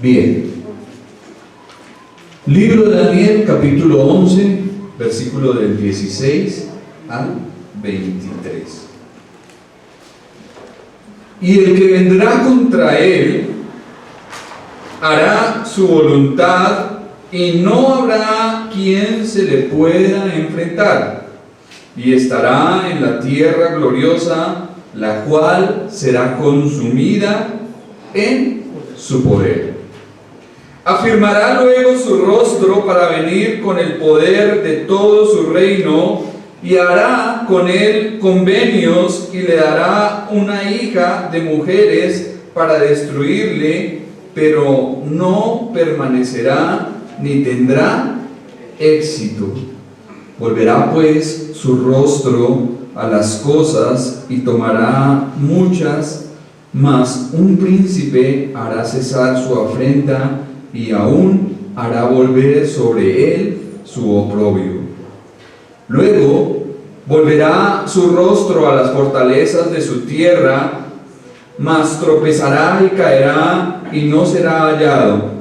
Bien. Libro de Daniel, capítulo 11, versículo del 16 al 23. Y el que vendrá contra él hará su voluntad, y no habrá quien se le pueda enfrentar, y estará en la tierra gloriosa, la cual será consumida en su poder. Afirmará luego su rostro para venir con el poder de todo su reino, y hará con él convenios, y le dará una hija de mujeres para destruirle, pero no permanecerá ni tendrá éxito. Volverá pues su rostro a las cosas y tomará muchas, mas un príncipe hará cesar su afrenta, y aún hará volver sobre él su oprobio. Luego volverá su rostro a las fortalezas de su tierra, mas tropezará y caerá y no será hallado.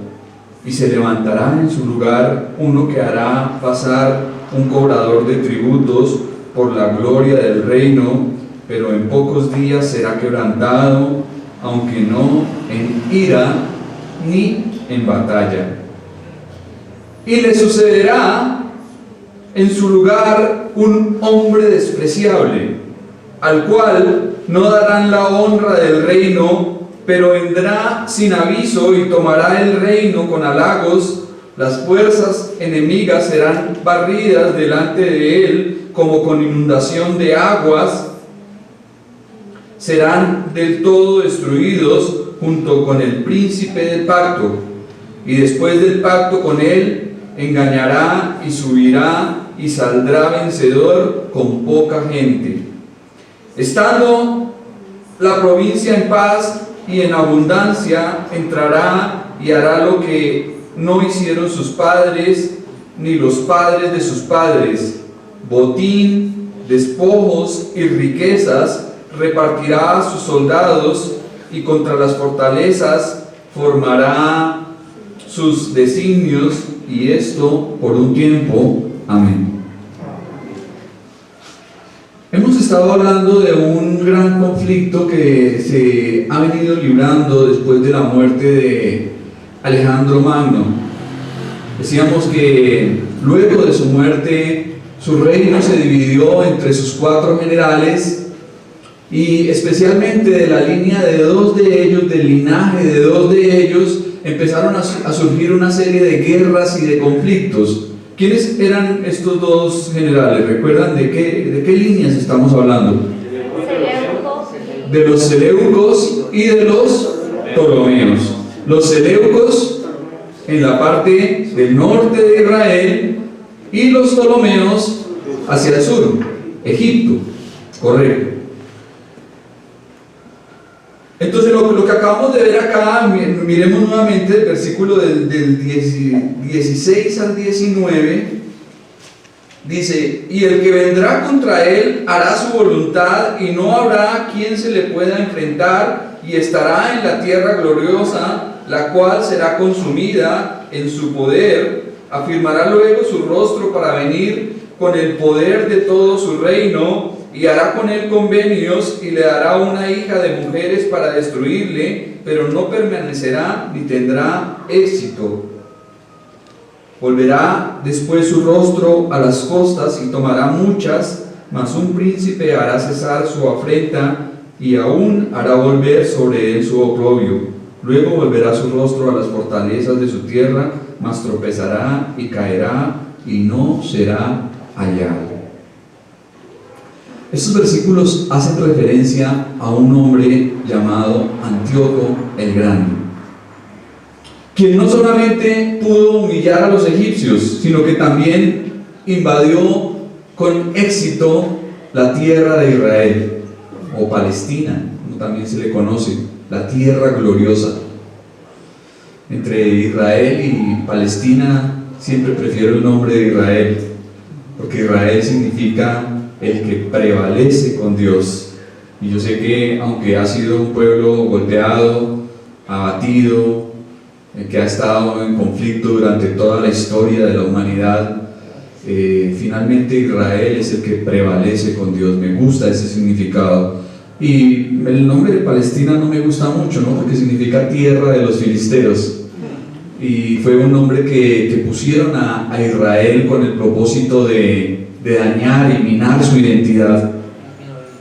Y se levantará en su lugar uno que hará pasar un cobrador de tributos por la gloria del reino, pero en pocos días será quebrantado, aunque no en ira ni en batalla. Y le sucederá en su lugar un hombre despreciable, al cual no darán la honra del reino, pero vendrá sin aviso y tomará el reino con halagos. Las fuerzas enemigas serán barridas delante de él como con inundación de aguas, serán del todo destruidos junto con el príncipe del pacto, y después del pacto con él engañará y subirá y saldrá vencedor con poca gente. Estando la provincia en paz y en abundancia, entrará y hará lo que no hicieron sus padres ni los padres de sus padres. Botín, despojos y riquezas repartirá a sus soldados, y contra las fortalezas formará sus designios, y esto por un tiempo. Amén. Hemos estado hablando de un gran conflicto que se ha venido librando después de la muerte de Alejandro Magno. Decíamos que luego de su muerte, su reino se dividió entre sus 4 generales, y especialmente de la línea de 2 de ellos, del linaje de 2 de ellos, empezaron a surgir una serie de guerras y de conflictos. ¿Quiénes eran estos 2 generales? ¿Recuerdan de qué líneas estamos hablando? De los seleucos y de los ptolomeos. Los seleucos en la parte del norte de Israel, y los ptolomeos hacia el sur, Egipto. Correcto. Entonces lo que acabamos de ver acá, miremos nuevamente el versículo del 16 al 19, dice: y el que vendrá contra él hará su voluntad, y no habrá quien se le pueda enfrentar, y estará en la tierra gloriosa, la cual será consumida en su poder. Afirmará luego su rostro para venir con el poder de todo su reino, y hará con él convenios, y le dará una hija de mujeres para destruirle, pero no permanecerá ni tendrá éxito. Volverá después su rostro a las costas y tomará muchas, mas un príncipe hará cesar su afrenta, y aún hará volver sobre él su oprobio. Luego volverá su rostro a las fortalezas de su tierra, mas tropezará y caerá y no será hallado. Estos versículos hacen referencia a un hombre llamado Antíoco el Grande, quien no solamente pudo humillar a los egipcios, sino que también invadió con éxito la tierra de Israel, o Palestina, como también se le conoce, la tierra gloriosa. Entre Israel y Palestina siempre prefiero el nombre de Israel, porque Israel significa el que prevalece con Dios. Y yo sé que aunque ha sido un pueblo golpeado, abatido, que ha estado en conflicto durante toda la historia de la humanidad. Finalmente Israel es el que prevalece con Dios. Me gusta ese significado. Y el nombre de Palestina no me gusta mucho, ¿no? Porque significa tierra de los filisteos. Y fue un nombre que pusieron a Israel con el propósito de dañar y minar su identidad.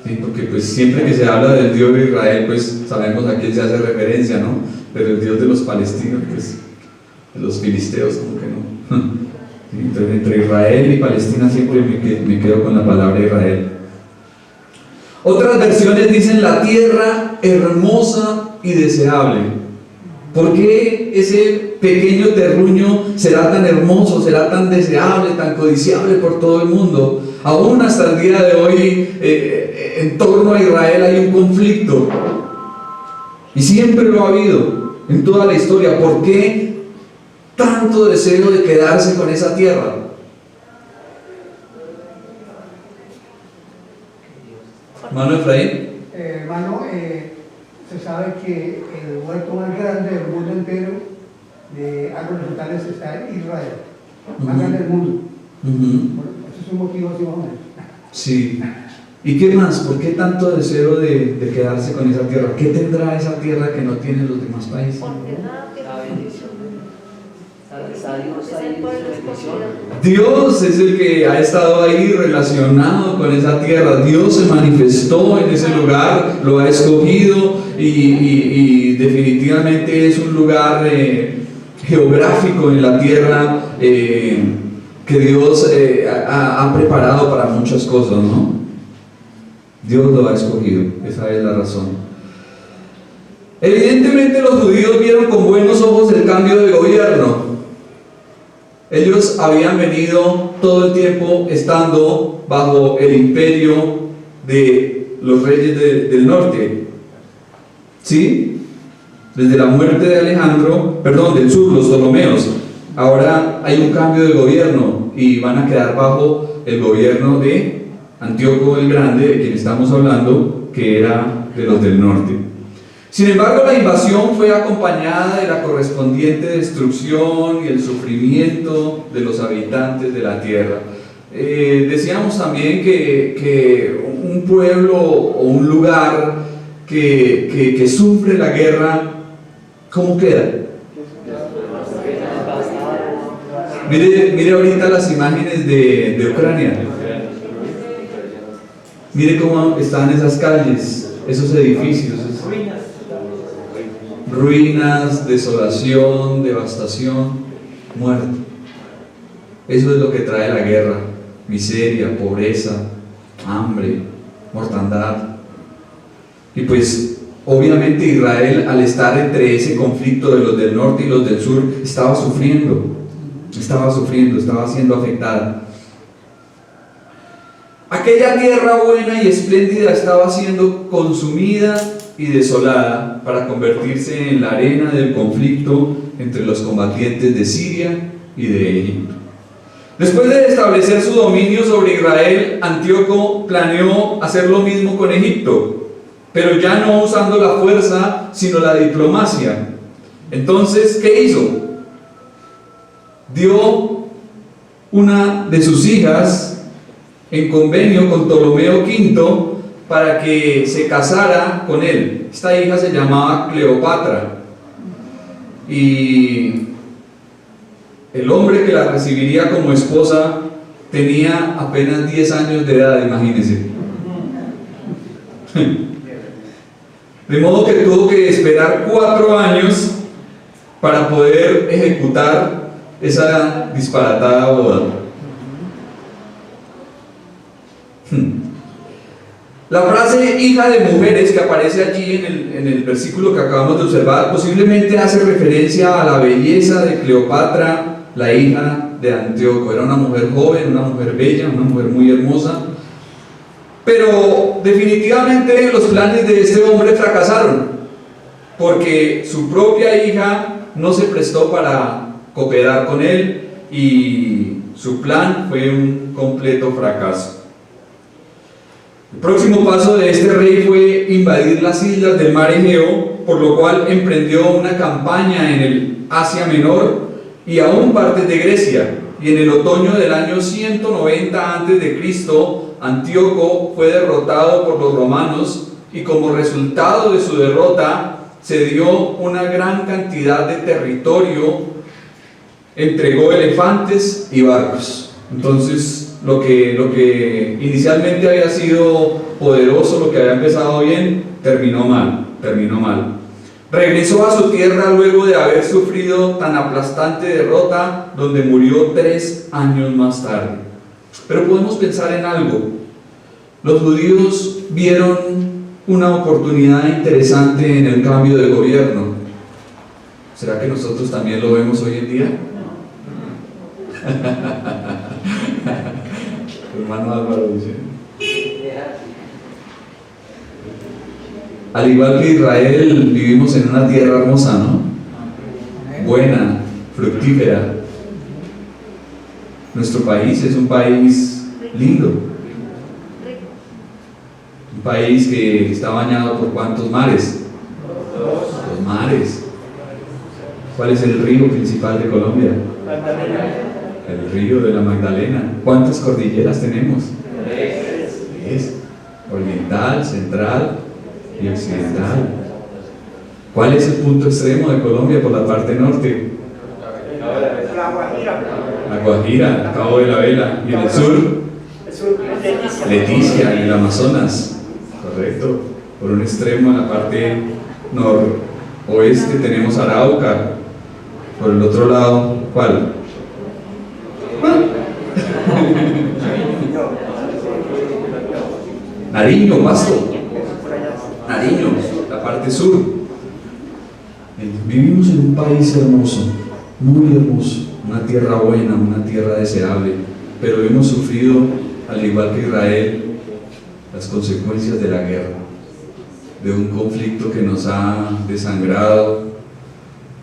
Sí, porque pues siempre que se habla del Dios de Israel, pues sabemos a quién se hace referencia, ¿no? Pero el Dios de los palestinos, pues de los filisteos, como que no. Sí, entonces entre Israel y Palestina siempre me quedo con la palabra Israel. Otras versiones dicen la tierra hermosa y deseable. ¿Por qué ese pequeño terruño será tan hermoso, será tan deseable, tan codiciable por todo el mundo? Aún hasta el día de hoy, en torno a Israel hay un conflicto. Y siempre lo ha habido, en toda la historia. ¿Por qué tanto deseo de quedarse con esa tierra? Hermano Efraín. Hermano, se sabe que el huerto más grande del mundo entero de árboles frutales está en Israel, más grande del mundo. Bueno, eso es un motivo así más o menos. Sí. ¿Y qué más? ¿Por qué tanto deseo de quedarse con esa tierra? ¿Qué tendrá esa tierra que no tienen los demás países? Porque nada tiene bendición. Dios es el que ha estado ahí relacionado con esa tierra. Dios se manifestó en ese lugar, lo ha escogido y definitivamente es un lugar geográfico en la tierra que Dios ha preparado para muchas cosas, ¿no? Dios lo ha escogido, esa es la razón. Evidentemente los judíos vieron con buenos ojos el cambio de gobierno. Ellos habían venido todo el tiempo estando bajo el imperio de los reyes del norte, ¿sí? Desde la muerte de Alejandro, del sur, los Ptolomeos. Ahora hay un cambio de gobierno y van a quedar bajo el gobierno de Antíoco el Grande, de quien estamos hablando, que era de los del norte. Sin embargo, la invasión fue acompañada de la correspondiente destrucción y el sufrimiento de los habitantes de la tierra. Decíamos también que un pueblo o un lugar que sufre la guerra, ¿cómo queda? Mire ahorita las imágenes de Ucrania. Mire cómo están esas calles, esos edificios. Ruinas, desolación, devastación, muerte. Eso es lo que trae la guerra: miseria, pobreza, hambre, mortandad. Y pues obviamente Israel, al estar entre ese conflicto de los del norte y los del sur, estaba sufriendo, estaba siendo afectada. Aquella tierra buena y espléndida estaba siendo consumida y desolada para convertirse en la arena del conflicto entre los combatientes de Siria y de Egipto. Después de establecer su dominio sobre Israel, Antíoco planeó hacer lo mismo con Egipto, pero ya no usando la fuerza, sino la diplomacia. Entonces, ¿qué hizo? Dio una de sus hijas en convenio con Ptolomeo V para que se casara con él. Esta hija se llamaba Cleopatra y el hombre que la recibiría como esposa tenía apenas 10 años de edad, imagínense. De modo que tuvo que esperar 4 años para poder ejecutar esa disparatada boda. La frase hija de mujeres que aparece allí en el versículo que acabamos de observar posiblemente hace referencia a la belleza de Cleopatra, la hija de Antíoco. Era una mujer joven, una mujer bella, una mujer muy hermosa, pero definitivamente los planes de este hombre fracasaron porque su propia hija no se prestó para cooperar con él y su plan fue un completo fracaso. El próximo paso de este rey fue invadir las islas del mar Egeo por lo cual emprendió una campaña en el Asia Menor y aún partes de Grecia. Y en el otoño del año 190 a.C., Antíoco fue derrotado por los romanos, y como resultado de su derrota se dio una gran cantidad de territorio, entregó elefantes y barcos. Entonces lo que inicialmente había sido poderoso, lo que había empezado bien, terminó mal. Regresó a su tierra luego de haber sufrido tan aplastante derrota, donde murió 3 años más tarde. Pero podemos pensar en algo. Los judíos vieron una oportunidad interesante en el cambio de gobierno. ¿Será que nosotros también lo vemos hoy en día? Hermano Álvaro dice. Al igual que Israel, vivimos en una tierra hermosa, ¿no? Buena, fructífera. Nuestro país es un país lindo. Un país que está bañado por ¿cuántos mares? 2 mares. ¿Cuál es el río principal de Colombia? El río de la Magdalena. ¿Cuántas cordilleras tenemos? 3. Oriental, central y occidental. ¿Cuál es el punto extremo de Colombia por la parte norte? La Guajira, Cabo de la Vela. ¿Y en el sur? Leticia, en el Amazonas. Correcto. Por un extremo, en la parte noroeste, tenemos Arauca. Por el otro lado, ¿cuál? Nariño, Pasto. Nariño, la parte sur. Vivimos en un país hermoso, muy hermoso, una tierra buena, una tierra deseable, pero hemos sufrido, al igual que Israel, las consecuencias de la guerra, de un conflicto que nos ha desangrado,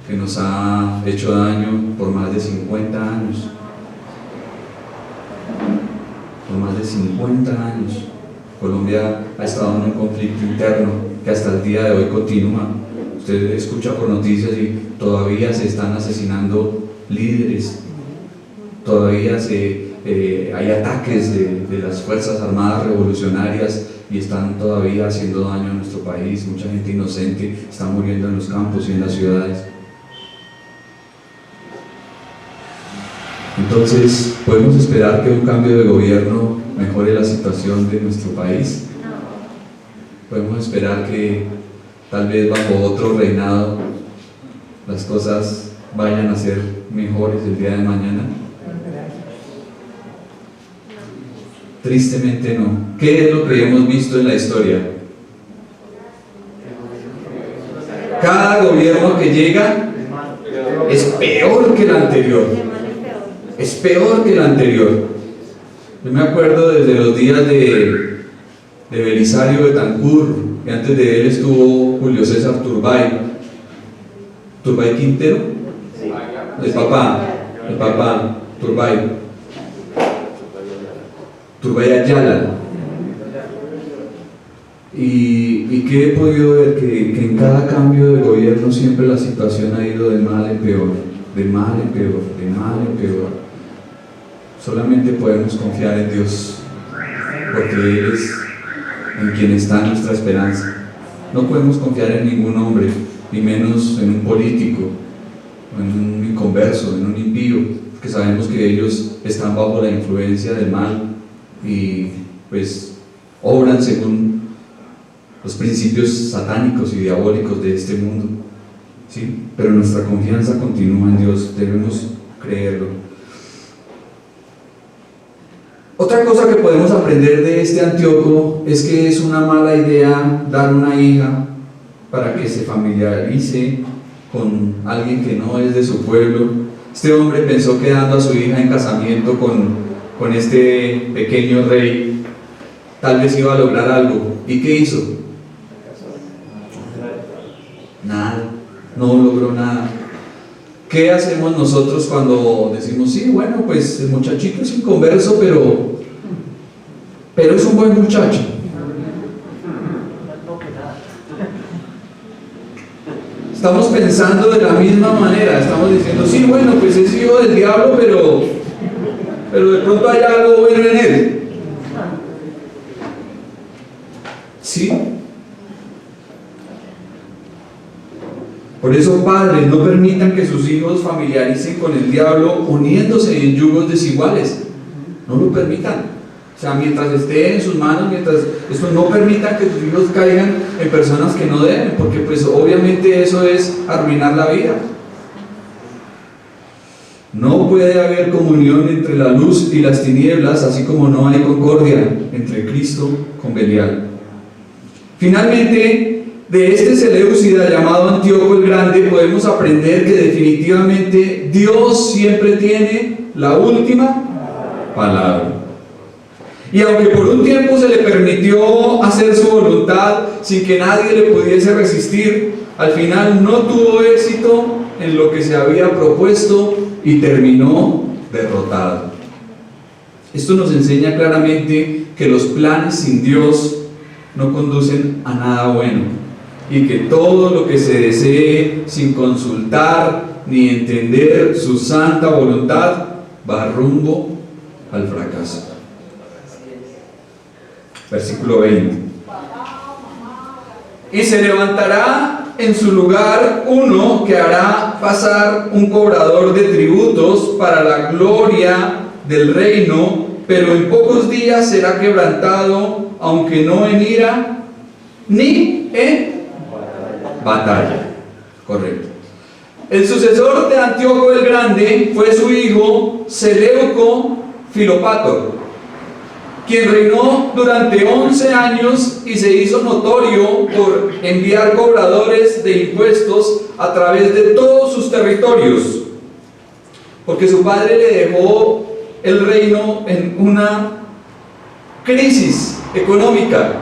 que nos ha hecho daño por más de 50 años. Por más de 50 años. Colombia ha estado en un conflicto interno que hasta el día de hoy continúa. Usted escucha por noticias y todavía se están asesinando líderes, todavía hay ataques de las Fuerzas Armadas Revolucionarias y están todavía haciendo daño a nuestro país. Mucha gente inocente está muriendo en los campos y en las ciudades. Entonces, ¿podemos esperar que un cambio de gobierno mejore la situación de nuestro país? ¿Podemos esperar que tal vez bajo otro reinado las cosas vayan a ser mejores el día de mañana? Tristemente no. ¿Qué es lo que hemos visto en la historia? Cada gobierno que llega es peor que el anterior. Es peor que el anterior. Yo me acuerdo desde los días de Belisario Betancur, que antes de él estuvo Julio César Turbay Quintero, el papá Turbay Ayala. Y que he podido ver que en cada cambio de gobierno siempre la situación ha ido de mal en peor, de mal en peor, de mal en peor. Solamente podemos confiar en Dios, porque Él es en quien está nuestra esperanza. No podemos confiar en ningún hombre, ni menos en un político, en un inconverso, en un impío, porque sabemos que ellos están bajo la influencia del mal y pues obran según los principios satánicos y diabólicos de este mundo, ¿sí? Pero nuestra confianza continúa en Dios, debemos creerlo. Otra cosa que podemos aprender de este Antíoco es que es una mala idea dar una hija para que se familiarice con alguien que no es de su pueblo. Este hombre pensó que dando a su hija en casamiento con este pequeño rey, tal vez iba a lograr algo. ¿Y qué hizo? Nada, no logró nada. ¿Qué hacemos nosotros cuando decimos, sí, bueno, pues el muchachito es inconverso, pero es un buen muchacho? estamos pensando de la misma manera, estamos diciendo, sí, bueno, pues es hijo del diablo, pero de pronto hay algo bueno en él. ¿Sí? Por eso, padres, no permitan que sus hijos familiaricen con el diablo uniéndose en yugos desiguales. No lo permitan. O sea, mientras esté en sus manos, esto no permita que sus hijos caigan en personas que no deben, porque pues obviamente eso es arruinar la vida. No puede haber comunión entre la luz y las tinieblas, así como no hay concordia entre Cristo con Belial. Finalmente, de este Seleucida llamado Antíoco el Grande podemos aprender que definitivamente Dios siempre tiene la última palabra. Y aunque por un tiempo se le permitió hacer su voluntad sin que nadie le pudiese resistir, al final no tuvo éxito en lo que se había propuesto y terminó derrotado. Esto nos enseña claramente que los planes sin Dios no conducen a nada bueno, y que todo lo que se desee sin consultar ni entender su santa voluntad va rumbo al fracaso. Versículo 20. Y se levantará en su lugar uno que hará pasar un cobrador de tributos para la gloria del reino, pero en pocos días será quebrantado, aunque no en ira ni en batalla. Correcto. El sucesor de Antíoco el Grande fue su hijo Seleuco Filopator, quien reinó durante 11 años y se hizo notorio por enviar cobradores de impuestos a través de todos sus territorios, porque su padre le dejó el reino en una crisis económica.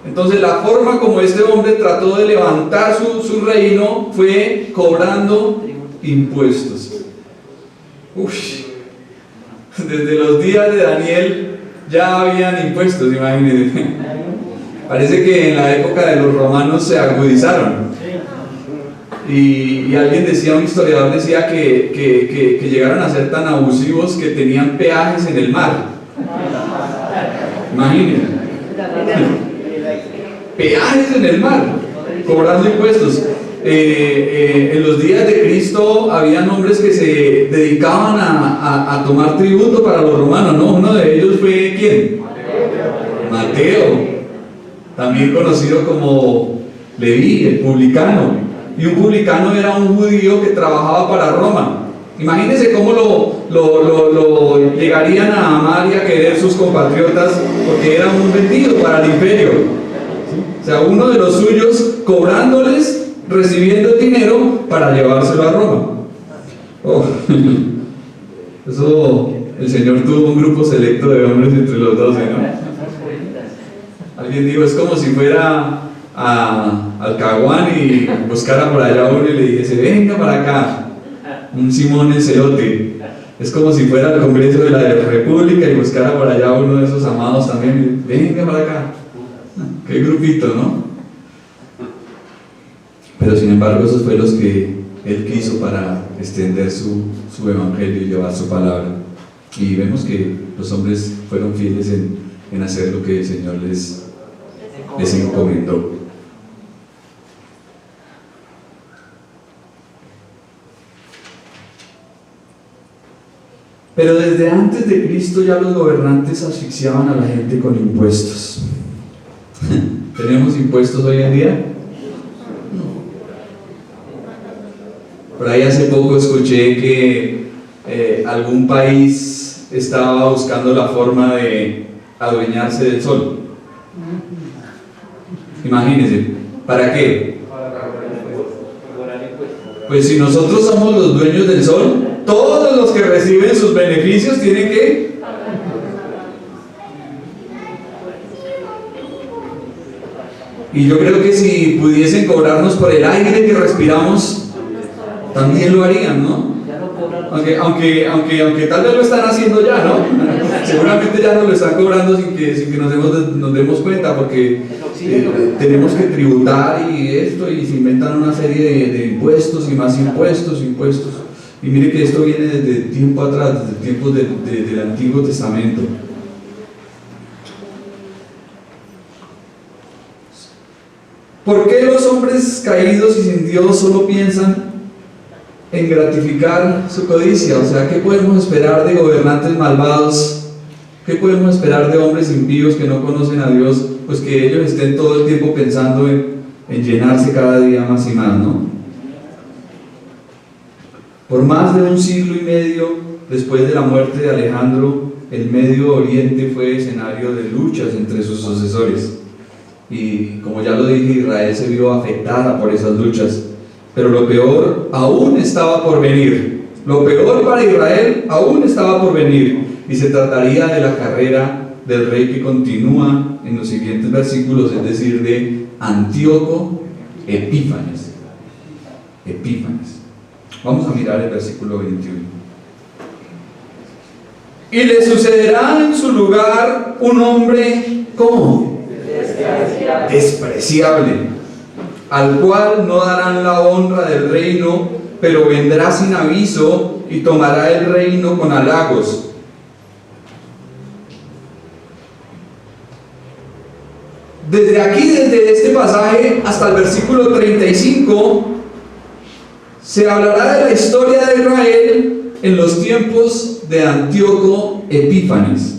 Entonces la forma como este hombre trató de levantar su reino fue cobrando impuestos. Desde los días de Daniel ya habían impuestos, imagínense. Parece que en la época de los romanos se agudizaron. Y alguien decía, un historiador decía que llegaron a ser tan abusivos que tenían peajes en el mar. Imagínense. Peajes en el mar, cobrando impuestos. En los días de Cristo habían hombres que se dedicaban a tomar tributo para los romanos, ¿no? Uno de ellos fue ¿quién? Mateo, también conocido como Leví, el publicano. Y un publicano era un judío que trabajaba para Roma. Imagínense cómo lo llegarían a amar y a querer sus compatriotas, porque era un vendido para el imperio. O sea, uno de los suyos cobrándoles, recibiendo dinero para llevárselo a Roma. Eso, el Señor tuvo un grupo selecto de hombres entre los 12, ¿no? Alguien dijo, es como si fuera al Caguán y buscara por allá uno y le dijese, venga para acá, un Simón el Celote. Es como si fuera al Congreso de la República y buscara por allá uno de esos amados también, venga para acá. Qué grupito, ¿no? Pero sin embargo esos fueron los que él quiso para extender su evangelio y llevar su palabra. Y vemos que los hombres fueron fieles en hacer lo que el Señor les encomendó. Pero desde antes de Cristo ya los gobernantes asfixiaban a la gente con impuestos. ¿Tenemos impuestos hoy en día? Por ahí hace poco escuché que algún país estaba buscando la forma de adueñarse del sol. Imagínense, ¿para qué? Pues si nosotros somos los dueños del sol, todos los que reciben sus beneficios tienen que... Y yo creo que si pudiesen cobrarnos por el aire que respiramos, también lo harían, ¿no? Aunque tal vez lo están haciendo ya, ¿no? Seguramente ya nos lo están cobrando sin que nos demos cuenta, porque tenemos que tributar y esto, y se inventan una serie de impuestos y más impuestos. Y mire que esto viene desde tiempo atrás, desde tiempos del Antiguo Testamento. ¿Por qué los hombres caídos y sin Dios solo piensan en gratificar su codicia? O sea, ¿qué podemos esperar de gobernantes malvados? ¿Qué podemos esperar de hombres impíos que no conocen a Dios? Pues que ellos estén todo el tiempo pensando en llenarse cada día más y más, ¿no? Por más de un siglo y medio después de la muerte de Alejandro, el Medio Oriente fue escenario de luchas entre sus sucesores. Y como ya lo dije, Israel se vio afectada por esas luchas. Pero lo peor aún estaba por venir. Lo peor para Israel aún estaba por venir. Y se trataría de la carrera del rey que continúa en los siguientes versículos, es decir, de Antíoco Epífanes. Vamos a mirar el versículo 21. Y le sucederá en su lugar un hombre, ¿cómo? Despreciable, al cual no darán la honra del reino, pero vendrá sin aviso y tomará el reino con halagos. Desde aquí, desde este pasaje hasta el versículo 35, se hablará de la historia de Israel en los tiempos de Antíoco Epífanes.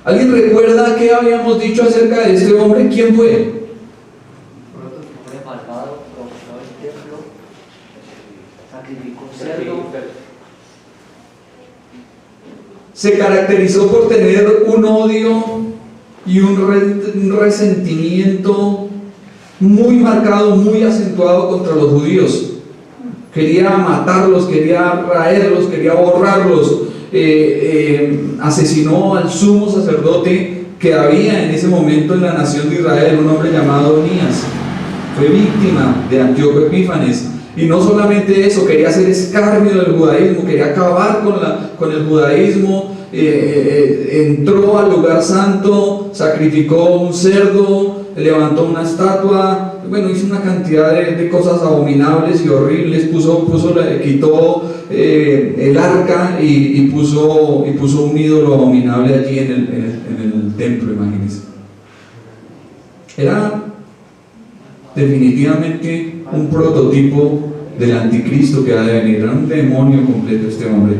¿Alguien recuerda qué habíamos dicho acerca de este hombre? ¿Quién fue? Se caracterizó por tener un odio y un resentimiento muy marcado, muy acentuado contra los judíos. Quería matarlos, quería raerlos, quería borrarlos. Asesinó al sumo sacerdote que había en ese momento en la nación de Israel, un hombre llamado Onías. Fue víctima de Antíoco Epífanes. Y no solamente eso, quería hacer escarnio del judaísmo, quería acabar con el judaísmo. Entró al lugar santo, sacrificó un cerdo, levantó una estatua, bueno, hizo una cantidad de cosas abominables y horribles. Quitó el arca y puso un ídolo abominable allí en el templo, imagínense. Era definitivamente un prototipo del anticristo que ha de venir. Era un demonio completo este hombre.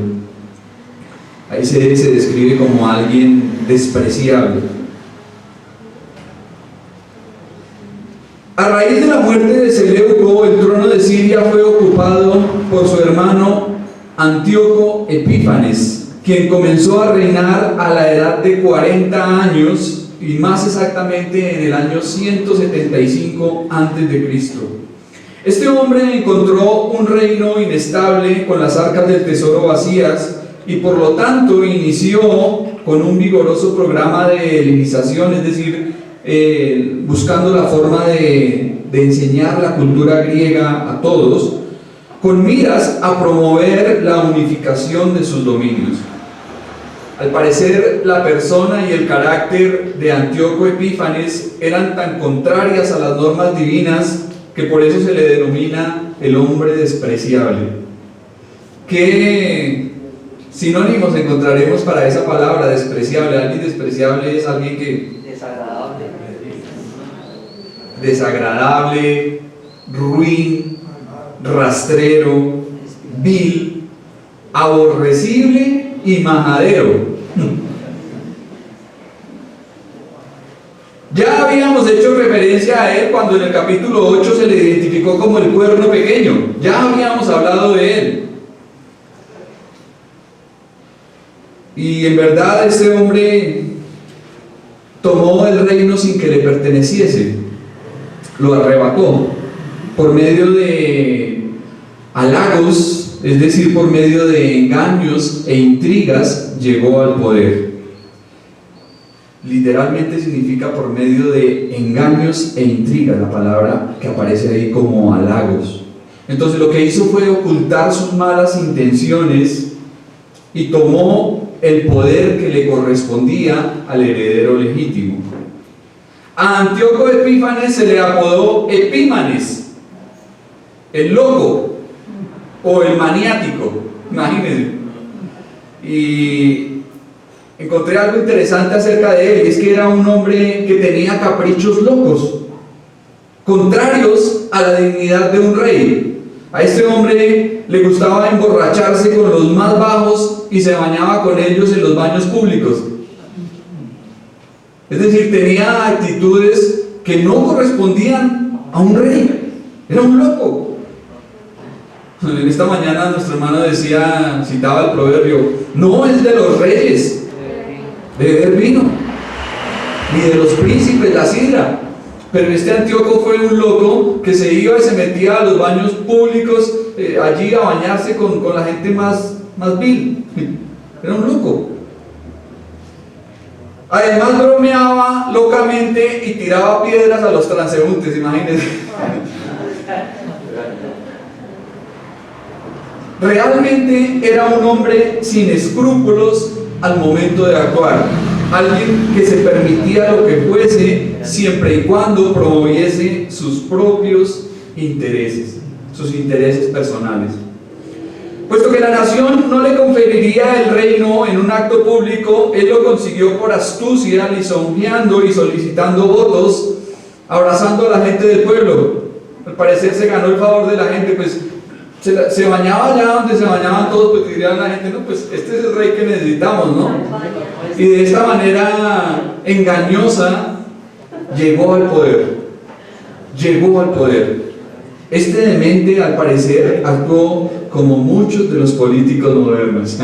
Ahí se describe como alguien despreciable. A raíz de la muerte de Seleuco, el trono de Siria fue ocupado por su hermano Antíoco Epífanes, quien comenzó a reinar a la edad de 40 años, y más exactamente en el año 175 a.C. Este hombre encontró un reino inestable con las arcas del tesoro vacías, y por lo tanto inició con un vigoroso programa de helenización, es decir, buscando la forma de enseñar la cultura griega a todos, con miras a promover la unificación de sus dominios. Al parecer, la persona y el carácter de Antíoco Epífanes eran tan contrarias a las normas divinas que por eso se le denomina el hombre despreciable. ¿Qué sinónimos encontraremos para esa palabra despreciable? Alguien despreciable es alguien que desagradable, ruin, rastrero, vil, aborrecible y majadero. Ya habíamos hecho referencia a él cuando en el capítulo 8 se le identificó como el cuerno pequeño. Ya habíamos hablado de él. Y en verdad este hombre tomó el reino sin que le perteneciese. Lo arrebató por medio de halagos, es decir, por medio de engaños e intrigas, llegó al poder. Literalmente significa por medio de engaños e intrigas, la palabra que aparece ahí como halagos. Entonces lo que hizo fue ocultar sus malas intenciones y tomó el poder que le correspondía al heredero legítimo. A Antíoco Epífanes se le apodó Epímanes, el loco o el maniático, imagínense. Y encontré algo interesante acerca de él, y es que era un hombre que tenía caprichos locos, contrarios a la dignidad de un rey. A este hombre le gustaba emborracharse con los más bajos y se bañaba con ellos en los baños públicos. Es decir, tenía actitudes que no correspondían a un rey. Era un loco. En esta mañana nuestro hermano decía, citaba el proverbio: no es de los reyes beber vino, ni de los príncipes la sidra. Pero este Antíoco fue un loco que se iba y se metía a los baños públicos, allí a bañarse con la gente más vil. Era un loco. Además bromeaba locamente y tiraba piedras a los transeúntes, imagínense. Realmente era un hombre sin escrúpulos al momento de actuar. Alguien que se permitía lo que fuese siempre y cuando promoviese sus propios intereses, sus intereses personales. Puesto que la nación no le conferiría el reino en un acto público, él lo consiguió por astucia, lisonjeando y solicitando votos, abrazando a la gente del pueblo. Al parecer se ganó el favor de la gente, pues se bañaba allá donde se bañaban todos, pues dirían la gente: no, pues este es el rey que necesitamos, ¿no? Y de esta manera engañosa llegó al poder. Llegó al poder. Este demente, al parecer, actuó como muchos de los políticos modernos.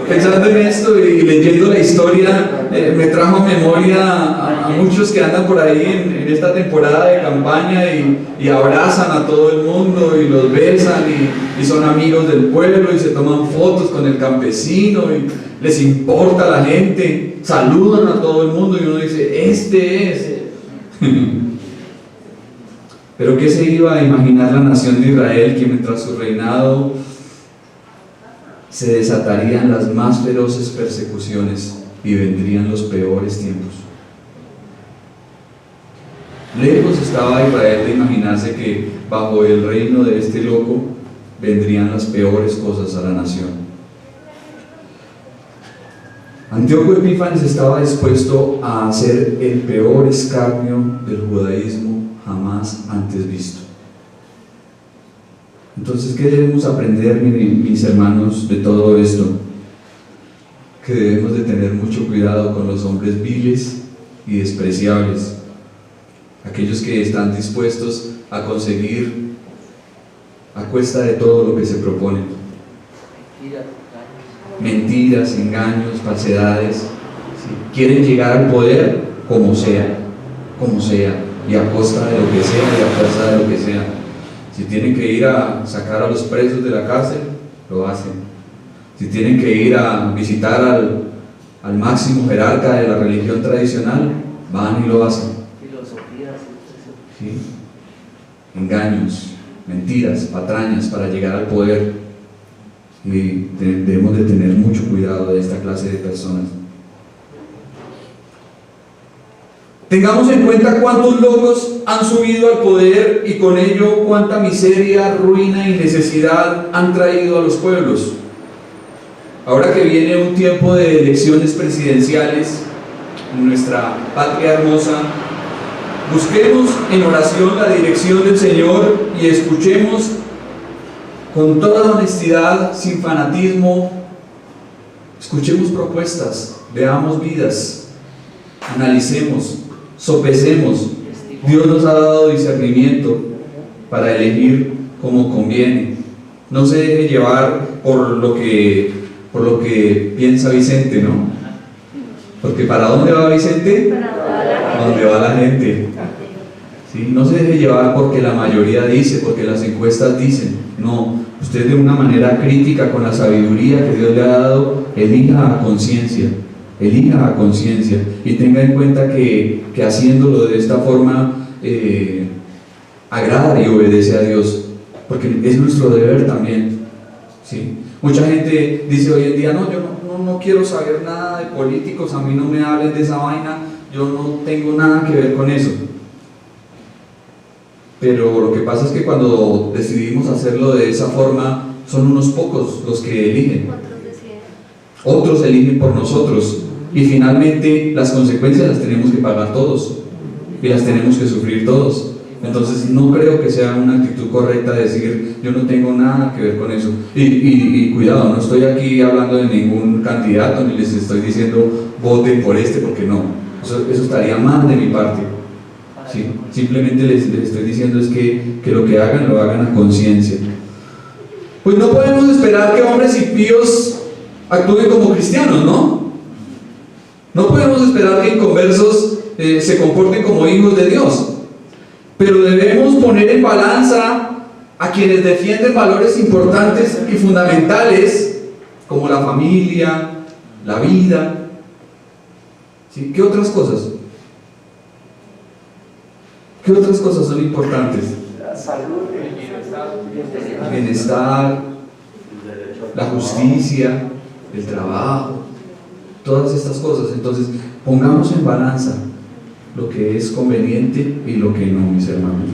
Pensando en esto y leyendo la historia, me trajo a memoria a muchos que andan por ahí en esta temporada de campaña y abrazan a todo el mundo y los besan y son amigos del pueblo y se toman fotos con el campesino y les importa a la gente, saludan a todo el mundo y uno dice: este es. Pero ¿qué se iba a imaginar la nación de Israel, que mientras su reinado se desatarían las más feroces persecuciones y vendrían los peores tiempos? Lejos estaba Israel de imaginarse que bajo el reino de este loco vendrían las peores cosas a la nación. Antíoco Epífanes estaba dispuesto a hacer el peor escarnio del judaísmo jamás antes visto. Entonces, ¿qué debemos aprender, mis hermanos, de todo esto? Que debemos de tener mucho cuidado con los hombres viles y despreciables, aquellos que están dispuestos a conseguir a cuesta de todo lo que se proponen. Mentiras, engaños, falsedades, ¿sí? Quieren llegar al poder como sea, y a costa de lo que sea y a fuerza de lo que sea. Si tienen que ir a sacar a los presos de la cárcel, lo hacen. Si tienen que ir a visitar al máximo jerarca de la religión tradicional, van y lo hacen. ¿Sí? Engaños, mentiras, patrañas para llegar al poder. Y debemos de tener mucho cuidado de esta clase de personas. Tengamos en cuenta cuántos locos han subido al poder y con ello cuánta miseria, ruina y necesidad han traído a los pueblos. Ahora que viene un tiempo de elecciones presidenciales en nuestra patria hermosa, busquemos en oración la dirección del Señor y escuchemos con toda honestidad, sin fanatismo. Escuchemos propuestas, veamos vidas, analicemos, sopesemos. Dios nos ha dado discernimiento para elegir como conviene. No se deje llevar por lo que piensa Vicente, ¿no? Porque ¿para dónde va Vicente? ¿A dónde va la gente? ¿Sí? No se deje llevar porque la mayoría dice, porque las encuestas dicen. No, usted de una manera crítica, con la sabiduría que Dios le ha dado, elija a conciencia y tenga en cuenta que haciéndolo de esta forma agrada y obedece a Dios, porque es nuestro deber también, ¿sí? Mucha gente dice hoy en día: no, yo no quiero saber nada de políticos, a mí no me hablen de esa vaina, yo no tengo nada que ver con eso. Pero lo que pasa es que cuando decidimos hacerlo de esa forma, son unos pocos los que eligen. Otros eligen por nosotros. Y finalmente las consecuencias las tenemos que pagar todos. Y las tenemos que sufrir todos. Entonces no creo que sea una actitud correcta decir yo no tengo nada que ver con eso. Y cuidado, no estoy aquí hablando de ningún candidato ni les estoy diciendo voten por este, porque no, eso estaría mal de mi parte. ¿Sí? Simplemente les estoy diciendo es que lo que hagan lo hagan a conciencia. Pues no podemos esperar que hombres impíos actúen como cristianos, ¿no? No podemos esperar que inconversos se comporten como hijos de Dios. Pero debemos poner en balanza a quienes defienden valores importantes y fundamentales como la familia, la vida. ¿Sí? ¿Qué otras cosas? ¿Qué otras cosas son importantes? La salud, El bienestar, la justicia, el trabajo, todas estas cosas. Entonces, pongamos en balanza lo que es conveniente y lo que no, mis hermanos.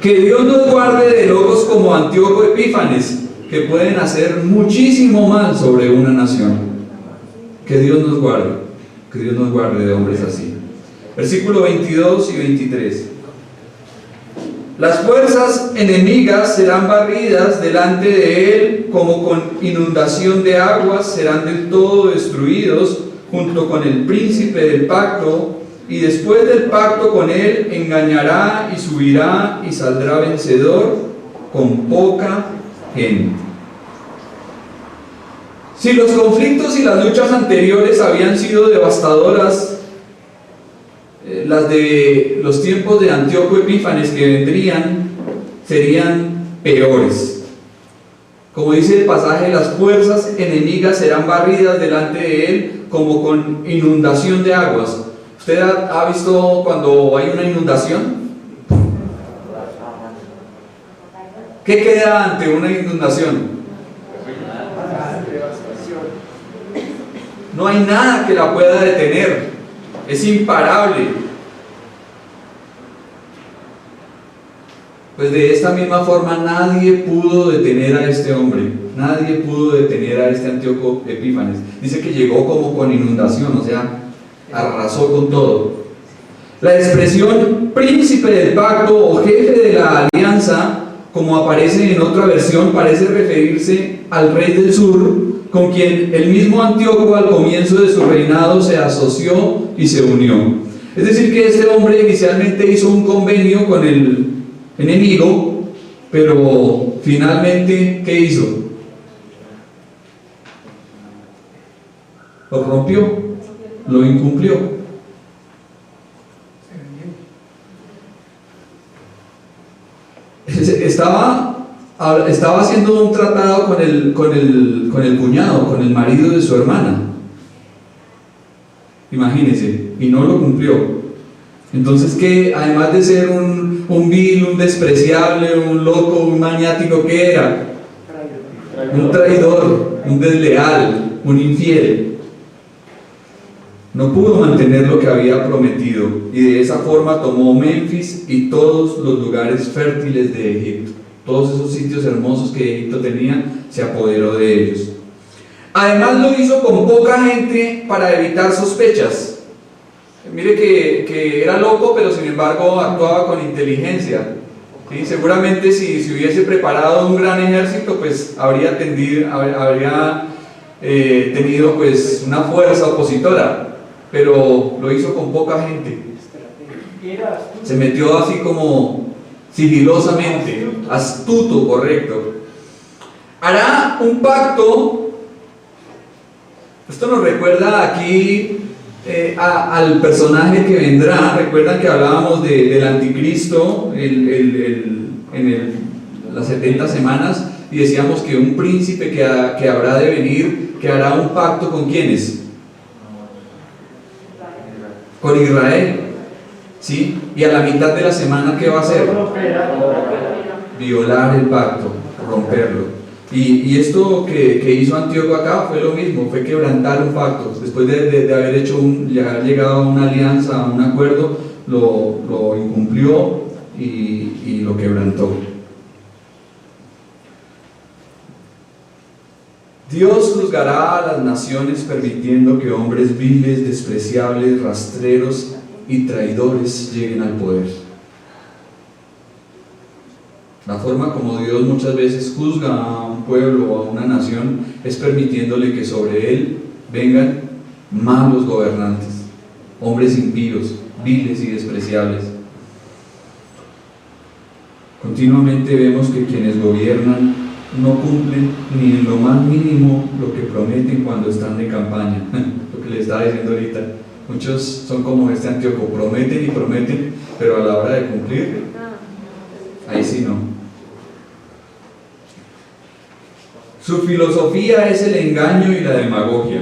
Que Dios nos guarde de locos como Antíoco Epífanes, que pueden hacer muchísimo mal sobre una nación. Que Dios nos guarde de hombres así. Versículo 22 y 23. Las fuerzas enemigas serán barridas delante de él, como con inundación de aguas serán del todo destruidos, junto con el príncipe del pacto, y después del pacto con él engañará y subirá y saldrá vencedor con poca gente. Si los conflictos y las luchas anteriores habían sido devastadoras, las de los tiempos de Antíoco Epífanes que vendrían serían peores. Como dice el pasaje, las fuerzas enemigas serán barridas delante de él como con inundación de aguas. ¿Usted ha visto cuando hay una inundación? ¿Qué queda ante una inundación? No hay nada que la pueda detener. Es imparable. Pues de esta misma forma nadie pudo detener a este hombre. Nadie pudo detener a este Antíoco Epífanes. Dice que llegó como con inundación, o sea, arrasó con todo. La expresión príncipe del pacto o jefe de la alianza, como aparece en otra versión, parece referirse al rey del sur, con quien el mismo Antíoco al comienzo de su reinado se asoció y se unió. Es decir, que este hombre inicialmente hizo un convenio con el enemigo, pero finalmente, ¿qué hizo? Lo rompió, lo incumplió. Estaba haciendo un tratado con el cuñado, con el marido de su hermana. Imagínense, y no lo cumplió. Entonces, que además de ser un vil, un despreciable, un loco, un maniático, ¿qué era? Un traidor, un desleal, un infiel. No pudo mantener lo que había prometido, y de esa forma tomó Memphis y todos los lugares fértiles de Egipto. Todos esos sitios hermosos que Egipto tenía, se apoderó de ellos. Además lo hizo con poca gente para evitar sospechas. Mire que era loco, pero sin embargo actuaba con inteligencia. ¿Sí? Seguramente si hubiese preparado un gran ejército, pues habría tenido pues una fuerza opositora. Pero lo hizo con poca gente. Se metió así como sigilosamente, astuto, correcto. Hará un pacto. Esto nos recuerda aquí al personaje que vendrá. Recuerdan que hablábamos del anticristo en las 70 semanas, y decíamos que un príncipe que habrá de venir, que hará un pacto con ¿quiénes? Con Israel, ¿sí? Y a la mitad de la semana, ¿qué va a hacer? Violar el pacto, romperlo. Y esto que hizo Antíoco acá fue lo mismo, fue quebrantar un pacto. Después de haber hecho haber llegado a una alianza, a un acuerdo, lo incumplió y lo quebrantó. Dios juzgará a las naciones permitiendo que hombres viles, despreciables, rastreros y traidores lleguen al poder. La forma como Dios muchas veces juzga a un pueblo o a una nación es permitiéndole que sobre él vengan malos gobernantes, hombres impíos, viles y despreciables. Continuamente vemos que quienes gobiernan no cumplen ni en lo más mínimo lo que prometen cuando están de campaña. Lo que les estaba diciendo ahorita, muchos son como este Antíoco, prometen y prometen, pero a la hora de cumplir, ahí sí no. Su filosofía es el engaño y la demagogia.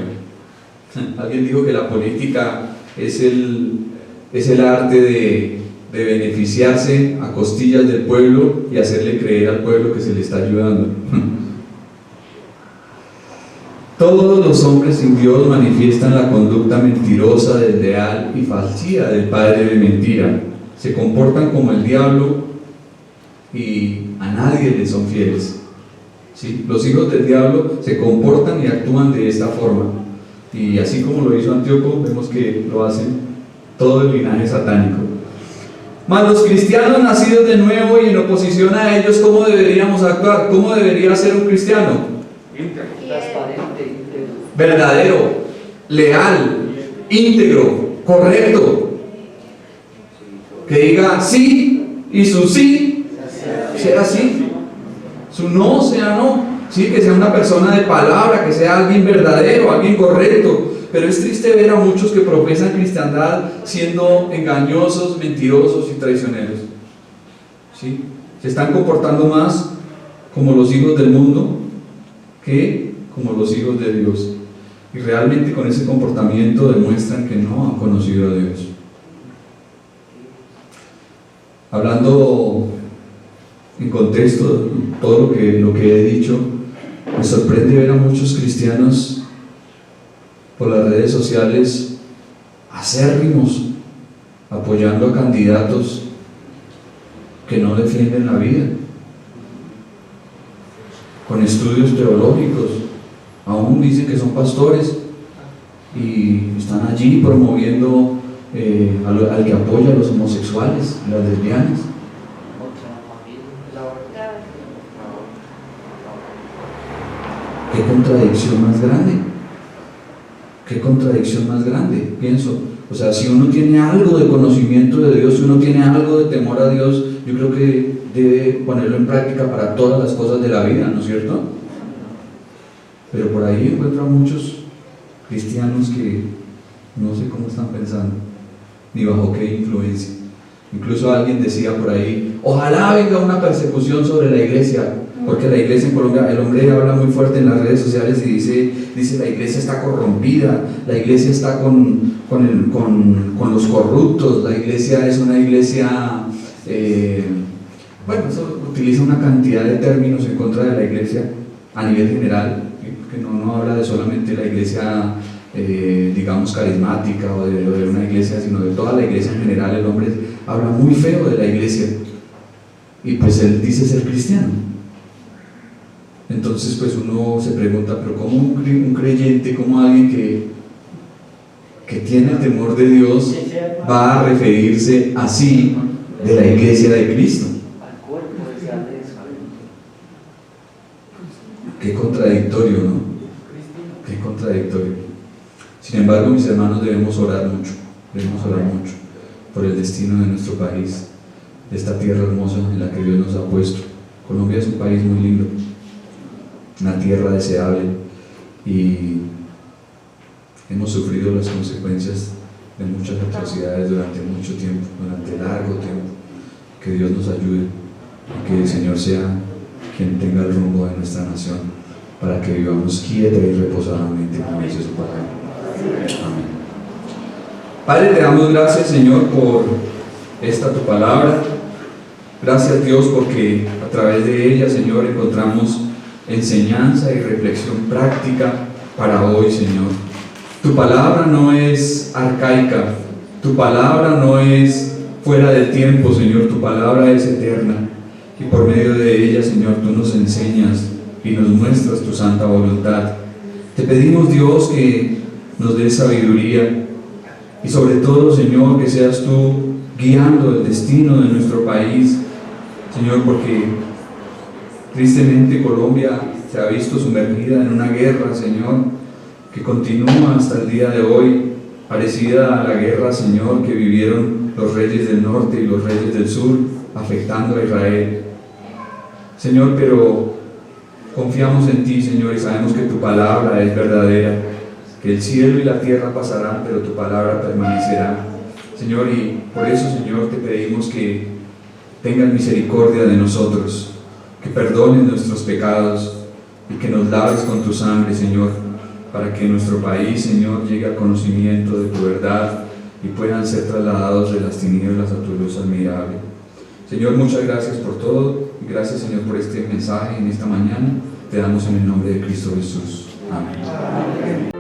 Alguien dijo que la política es el arte de beneficiarse a costillas del pueblo y hacerle creer al pueblo que se le está ayudando. Todos los hombres sin Dios manifiestan la conducta mentirosa, desleal y falsía del padre de mentira. Se comportan como el diablo y a nadie le son fieles. ¿Sí? Los hijos del diablo se comportan y actúan de esta forma. Y así como lo hizo Antíoco, vemos que lo hacen todo el linaje satánico. Mas los cristianos nacidos de nuevo y en oposición a ellos, ¿cómo deberíamos actuar? ¿Cómo debería ser un cristiano? Transparente, Verdadero, leal, íntegro, correcto. Que diga sí y su sí sea sí, su no sea no. Sí, que sea una persona de palabra, que sea alguien verdadero, alguien correcto. Pero es triste ver a muchos que profesan cristiandad siendo engañosos, mentirosos y traicioneros. ¿Sí? Se están comportando más como los hijos del mundo que como los hijos de Dios. Y realmente con ese comportamiento demuestran que no han conocido a Dios. Hablando en contexto, todo lo que he dicho, me sorprende ver a muchos cristianos por las redes sociales acérrimos, apoyando a candidatos que no defienden la vida, con estudios teológicos, aún dicen que son pastores y están allí promoviendo al que apoya a los homosexuales, a las lesbianas. ¿Qué contradicción más grande? ¿Qué contradicción más grande? Pienso, o sea, si uno tiene algo de conocimiento de Dios, si uno tiene algo de temor a Dios, yo creo que debe ponerlo en práctica para todas las cosas de la vida, ¿no es cierto? Pero por ahí encuentro a muchos cristianos que no sé cómo están pensando, ni bajo qué influencia. Incluso alguien decía por ahí, ojalá venga una persecución sobre la iglesia, porque la iglesia en Colombia, el hombre habla muy fuerte en las redes sociales y dice la iglesia está corrompida, la iglesia está con los corruptos, la iglesia es una iglesia, bueno, eso utiliza una cantidad de términos en contra de la iglesia a nivel general, que no habla de solamente la iglesia, digamos, carismática o de una iglesia, sino de toda la iglesia en general. El hombre habla muy feo de la iglesia y pues él dice ser cristiano. Entonces pues uno se pregunta, pero ¿cómo un creyente, como alguien que tiene el temor de Dios va a referirse así de la iglesia de Cristo? Qué contradictorio, ¿no? Qué contradictorio. Sin embargo, mis hermanos, debemos orar mucho por el destino de nuestro país, de esta tierra hermosa en la que Dios nos ha puesto. Colombia es un país muy lindo, una tierra deseable, y hemos sufrido las consecuencias de muchas atrocidades durante mucho tiempo, durante largo tiempo. Que Dios nos ayude y que el Señor sea quien tenga el rumbo de nuestra nación, para que vivamos quieta y reposadamente, como dice su palabra. Amén. Padre, te damos gracias, Señor, por esta tu palabra. Gracias, Dios, porque a través de ella, Señor, encontramos enseñanza y reflexión práctica para hoy, Señor. Tu palabra no es arcaica, tu palabra no es fuera del tiempo, Señor, tu palabra es eterna. Y por medio de ella, Señor, tú nos enseñas y nos muestras tu santa voluntad. Te pedimos, Dios, que nos des sabiduría y sobre todo, Señor, que seas tú guiando el destino de nuestro país, Señor, porque tristemente Colombia se ha visto sumergida en una guerra, Señor, que continúa hasta el día de hoy, parecida a la guerra, Señor, que vivieron los reyes del norte y los reyes del sur, afectando a Israel. Señor, pero confiamos en ti, Señor, y sabemos que tu palabra es verdadera, que el cielo y la tierra pasarán, pero tu palabra permanecerá. Señor, y por eso, Señor, te pedimos que tengas misericordia de nosotros, que perdones nuestros pecados y que nos laves con tu sangre, Señor, para que nuestro país, Señor, llegue al conocimiento de tu verdad y puedan ser trasladados de las tinieblas a tu luz admirable. Señor, muchas gracias por todo y gracias, Señor, por este mensaje en esta mañana. Te damos en el nombre de Cristo Jesús. Amén.